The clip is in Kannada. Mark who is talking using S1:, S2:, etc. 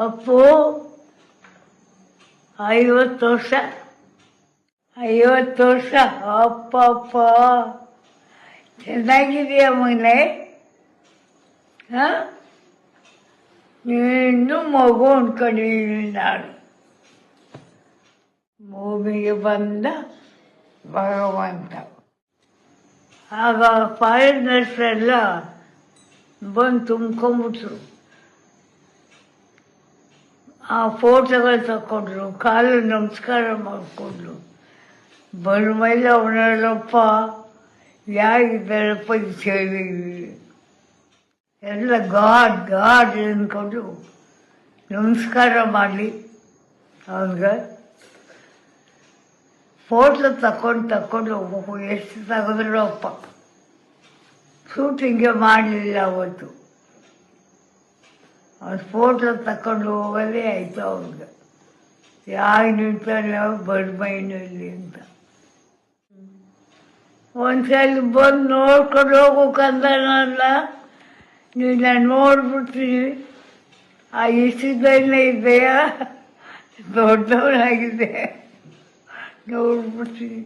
S1: ಅಪ್ಪು 50 ವರ್ಷ 50 ವರ್ಷ ಅಪ್ಪಪ್ಪ ಚೆನ್ನಾಗಿದೆಯಾ ಮಗನೇ? ಹಾಂ, ನೀನು ಮಗು ಅಂದ್ಕೊಂಡಿದ್ದೀನಿ ನಾನು. ಭೂಮಿಗೆ ಬಂದ ಭಗವಂತ. ಆಗ ಫಾರಿನರ್ಸ್ ಎಲ್ಲ ಬಂದು ತುಂಬ್ಕೊಂಬಿಟ್ರು. ಆ ಫೋಟೋಗಳು ತಗೊಂಡ್ರು, ಕಾಲು ನಮಸ್ಕಾರ ಮಾಡಿಕೊಂಡ್ರು. ಮೇಲೆ ಅವನಲ್ಲಪ್ಪ ಯಾರಿದ್ದಾರಪ್ಪ ಈ ಸೇವೆ ಎಲ್ಲ ಗಾಡ್ ಅಂದ್ಕೊಂಡು ನಮಸ್ಕಾರ ಮಾಡಲಿ ಅವನಿಗೆ. ಫೋಟೋ ತಗೊಂಡು ಎಷ್ಟು ತೆಗೆದ್ರು ಅಪ್ಪ. ಶೂಟಿಂಗೇ ಮಾಡಲಿಲ್ಲ ಅವತ್ತು. ಅವ್ನು ಫೋಟೋ ತಗೊಂಡು ಹೋಗೋದೇ ಆಯಿತು ಅವ್ರಿಗೆ. ಯಾರು ನಿಂತಾನೆ ಬಡ್ಮೈನಲ್ಲಿ ಅಂತ. ಒಂದ್ಸಲ ಬಂದು ನೋಡ್ಕೊಂಡು ಹೋಗೋಕಂದನಲ್ಲ, ನೀನು ನೋಡ್ಬಿಡ್ತೀನಿ. ಆ ಇಷ್ಟದಲ್ಲೇ ಇದೆಯಾ, ದೊಡ್ಡವನಾಗಿದೆ, ನೋಡ್ಬಿಡ್ತೀನಿ.